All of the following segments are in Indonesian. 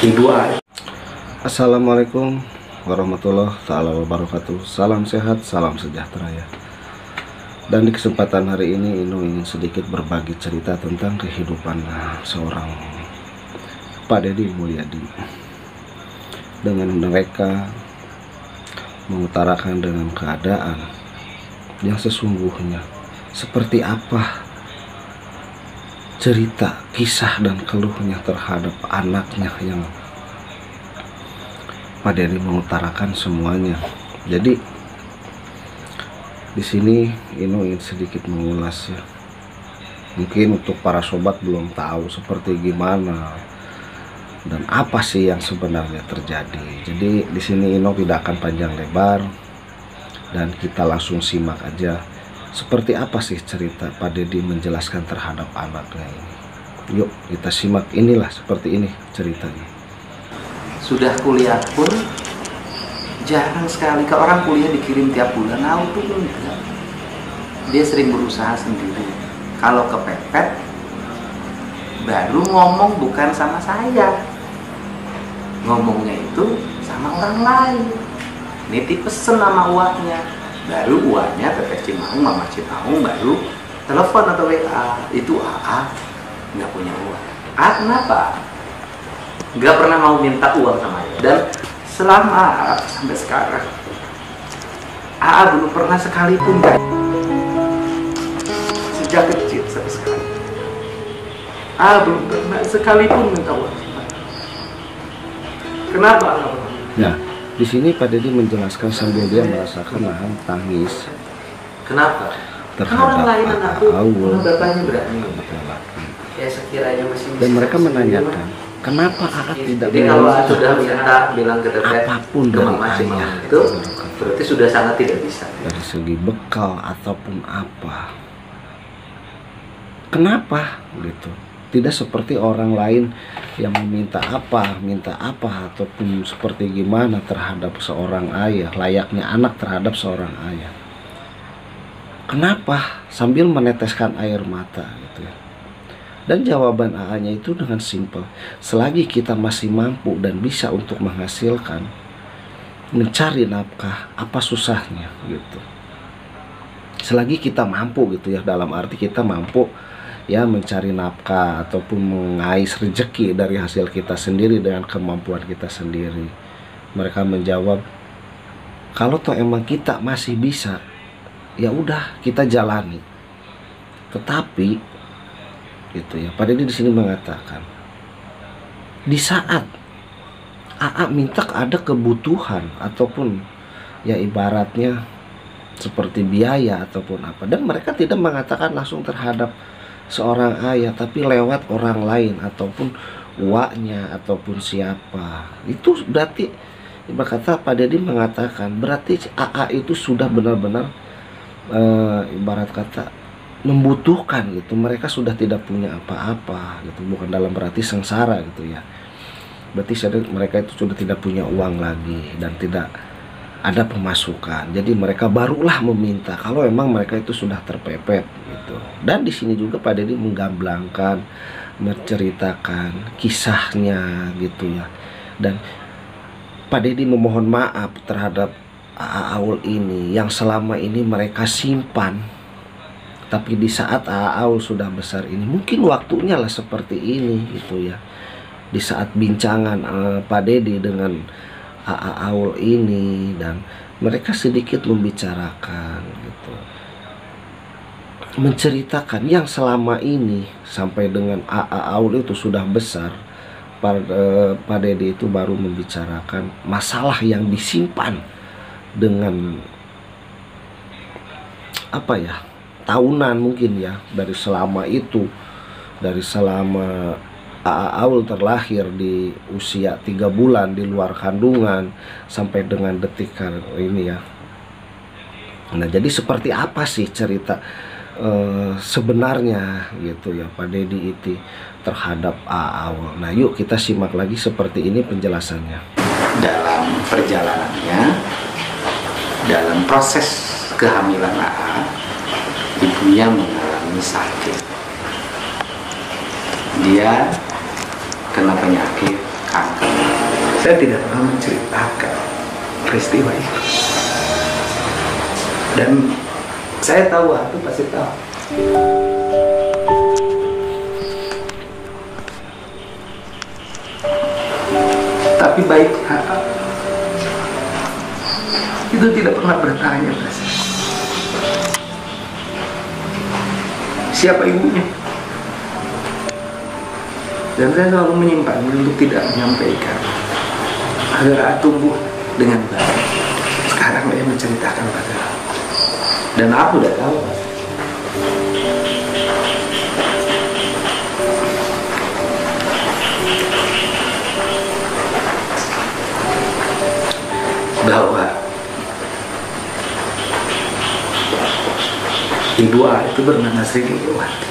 Ibu A. Assalamualaikum warahmatullahi wabarakatuh. Salam sehat, salam sejahtera ya. Dan di kesempatan hari ini Ino ingin sedikit berbagi cerita tentang kehidupan seorang Pak Deddy Mulyadi. Dengan mereka mengutarakan dengan keadaan yang sesungguhnya seperti apa cerita, kisah dan keluhnya terhadap anaknya yang Pak Deddy mengutarakan semuanya. Jadi di sini Ino ingin sedikit mengulas ya. Mungkin untuk para sobat belum tahu seperti gimana dan apa sih yang sebenarnya terjadi. Jadi di sini Ino tidak akan panjang lebar dan kita langsung simak aja seperti apa sih cerita Pak Deddy menjelaskan terhadap anaknya ini. Yuk kita simak, inilah seperti ini ceritanya. Sudah kuliah pun jarang sekali ke orang kuliah dikirim tiap bulan. Tuh enggak. Dia sering berusaha sendiri. Kalau kepepet baru ngomong bukan sama saya. Ngomongnya itu sama orang lain. Nitip pesen sama uaknya. Baru uangnya Teteh Cimaung, Mama Cimaung baru telepon atau WA. Itu AA nggak punya uang. Kenapa? Nggak pernah mau minta uang sama dia. Dan selama AA sampai sekarang AA belum pernah sekalipun sejak kecil sampai sekarang AA belum pernah sekalipun minta uang sama dia. Kenapa AA pernah? Ya, di sini Pak Deddy menjelaskan sambil dia merasakan nahan tangis. Kenapa? Terhadap orang lain anakku, Aul, bapaknya berani. laki. Ya sekiranya masih Dan mereka menanyakan, kenapa AA tidak jadi kalau meminta sudah minta bilang ke Teteh apapun ke dari Mama Cimaung ayah itu berarti sudah sangat tidak bisa. dari segi bekal ataupun apa? Kenapa gitu? Tidak seperti orang lain yang minta apa ataupun seperti gimana terhadap seorang ayah, layaknya anak terhadap seorang ayah. Kenapa? Sambil meneteskan air mata gitu ya. Dan jawaban AA-nya itu dengan simpel, selagi kita masih mampu dan bisa untuk menghasilkan, mencari nafkah, apa susahnya gitu. Selagi kita mampu gitu ya, dalam arti kita mampu ya mencari nafkah ataupun mengais rezeki dari hasil kita sendiri dengan kemampuan kita sendiri. Mereka menjawab, kalau toh emang kita masih bisa, ya udah kita jalani. Tetapi gitu ya, Pak Deddy di sini mengatakan, di saat AA minta ada kebutuhan ataupun ya ibaratnya seperti biaya ataupun apa, dan mereka tidak mengatakan langsung terhadap seorang ayah, tapi lewat orang lain ataupun uaknya ataupun siapa, itu berarti berkata Pak Deddy mengatakan berarti AA itu sudah benar-benar ibarat kata membutuhkan gitu. Mereka sudah tidak punya apa-apa gitu, bukan dalam berarti sengsara gitu ya, berarti mereka itu sudah tidak punya uang lagi dan tidak ada pemasukan. Jadi mereka barulah meminta kalau memang mereka itu sudah terpepet gitu. Dan di sini juga Pak Deddy menggamblangkan, menceritakan kisahnya gitu ya. Dan Pak Deddy memohon maaf terhadap Aul ini yang selama ini mereka simpan. Tapi di saat Aul sudah besar ini, mungkin waktunya lah seperti ini gitu ya. Di saat bincangan Pak Deddy dengan Aul ini, dan mereka sedikit membicarakan gitu, menceritakan yang selama ini sampai dengan Aul itu sudah besar, Pak Deddy itu baru membicarakan masalah yang disimpan dengan apa ya, tahunan mungkin ya, dari selama itu, dari selama Aul terlahir di usia 3 bulan di luar kandungan sampai dengan detik ini ya. Nah, jadi seperti apa sih cerita sebenarnya gitu ya Pak Deddy itu terhadap Aul. Nah, yuk kita simak lagi seperti ini penjelasannya. Dalam perjalanannya, dalam proses kehamilan AA, ibunya mengalami sakit. Dia kena penyakit akal. Saya tidak pernah menceritakan peristiwa itu. Dan saya tahu, aku pasti tahu. Tapi baik itu tidak pernah bertanya siapa ibunya. Dan saya selalu menyimpannya untuk tidak menyampaikan agar tumbuh dengan baik. Sekarang dia menceritakan pada aku, dan aku udah tahu bahwa ibu A itu bernama Sri Liliwati.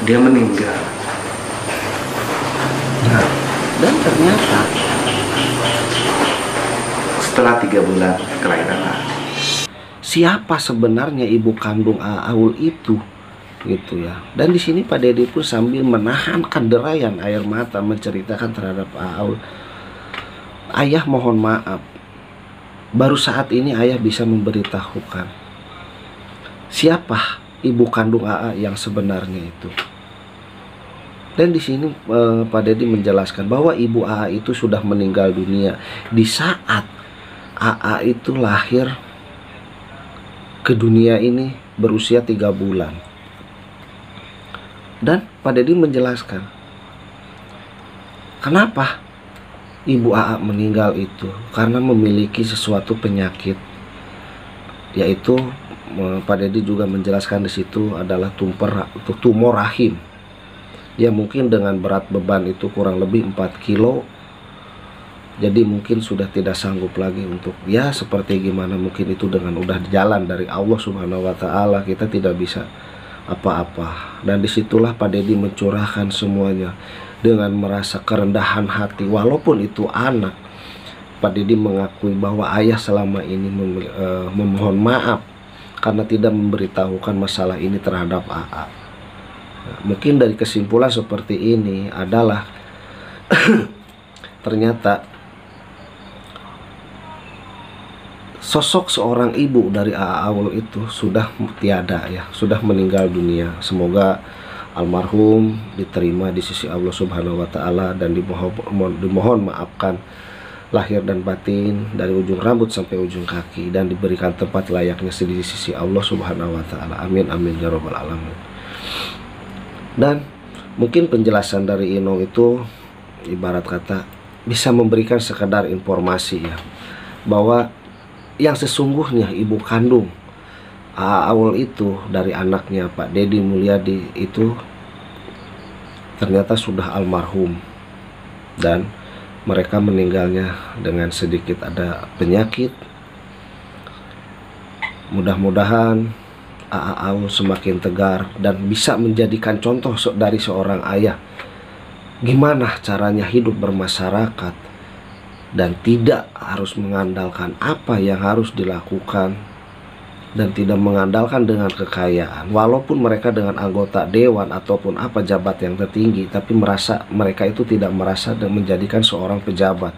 Dia meninggal. Nah, dan ternyata setelah 3 bulan kelahiran A. Siapa sebenarnya ibu kandung Aul itu, gitu ya. Dan di sini Pak Dedi pun sambil menahan derayan air mata menceritakan terhadap Aul. Ayah mohon maaf, baru saat ini ayah bisa memberitahukan siapa ibu kandung AA yang sebenarnya itu. Dan di sini Pak Dedi menjelaskan bahwa ibu AA itu sudah meninggal dunia di saat AA itu lahir ke dunia ini berusia 3 bulan. Dan Pak Dedi menjelaskan kenapa ibu AA meninggal itu, karena memiliki sesuatu penyakit, yaitu Pak Dedi juga menjelaskan di situ adalah tumor rahim. Ya mungkin dengan berat beban itu kurang lebih 4 kilo. Jadi mungkin sudah tidak sanggup lagi untuk, ya seperti gimana mungkin itu dengan udah jalan dari Allah Subhanahu wa Ta'ala, kita tidak bisa apa-apa. Dan disitulah Pak Dedi mencurahkan semuanya dengan merasa kerendahan hati. Walaupun itu anak, Pak Dedi mengakui bahwa ayah selama ini memohon maaf karena tidak memberitahukan masalah ini terhadap AA. Nah, mungkin dari kesimpulan seperti ini adalah ternyata sosok seorang ibu dari AA Aul itu sudah tiada ya, sudah meninggal dunia. Semoga almarhum diterima di sisi Allah Subhanahu wa Ta'ala dan dimohon maafkan lahir dan batin dari ujung rambut sampai ujung kaki, dan diberikan tempat layaknya di sisi Allah Subhanahu wa Ta'ala. Amin amin ya rabbal alamin. Dan mungkin penjelasan dari Inong itu ibarat kata bisa memberikan sekedar informasi ya, bahwa yang sesungguhnya ibu kandung Aul itu dari anaknya Pak Dedi Mulyadi itu ternyata sudah almarhum, dan mereka meninggalnya dengan sedikit ada penyakit. Mudah-mudahan Aul semakin tegar dan bisa menjadikan contoh dari seorang ayah gimana caranya hidup bermasyarakat dan tidak harus mengandalkan apa yang harus dilakukan, dan tidak mengandalkan dengan kekayaan. Walaupun mereka dengan anggota dewan ataupun apa jabat yang tertinggi, tapi mereka itu tidak merasa dan menjadikan seorang pejabat.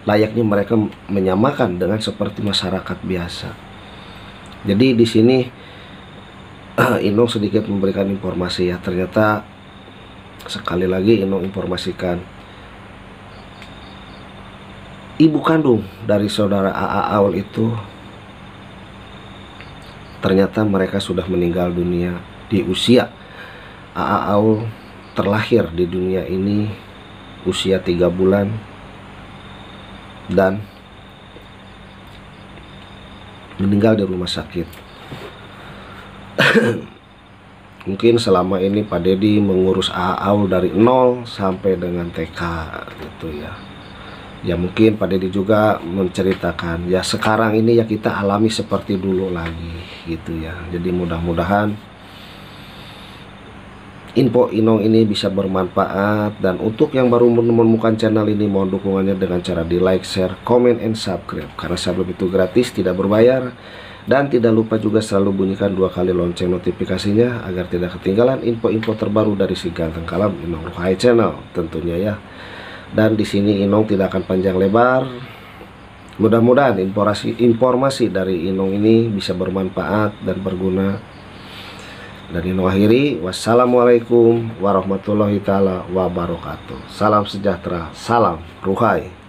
Layaknya mereka menyamakan dengan seperti masyarakat biasa. Jadi di sini Inong sedikit memberikan informasi ya. Ternyata sekali lagi Inong informasikan, ibu kandung dari saudara AA Aul itu ternyata mereka sudah meninggal dunia di usia AA Aul terlahir di dunia ini usia 3 bulan, dan meninggal di rumah sakit. Mungkin selama ini Pak Dedi mengurus AA Aul dari 0 sampai dengan TK gitu ya. Ya mungkin Pak Dedi juga menceritakan ya sekarang ini ya kita alami seperti dulu lagi gitu ya. Jadi mudah-mudahan info Inong ini bisa bermanfaat, dan untuk yang baru menemukan channel ini mohon dukungannya dengan cara di like, share, comment, and subscribe, karena subscribe itu gratis, tidak berbayar, Dan tidak lupa juga selalu bunyikan 2 kali lonceng notifikasinya agar tidak ketinggalan info-info terbaru dari si ganteng kalam Inong Ruhai Channel tentunya ya. Dan di sini Inong tidak akan panjang lebar. Mudah-mudahan informasi dari Inong ini bisa bermanfaat dan berguna. Dan Inong akhiri, wassalamualaikum warahmatullahi taala wabarakatuh. Salam sejahtera, salam Ruhai.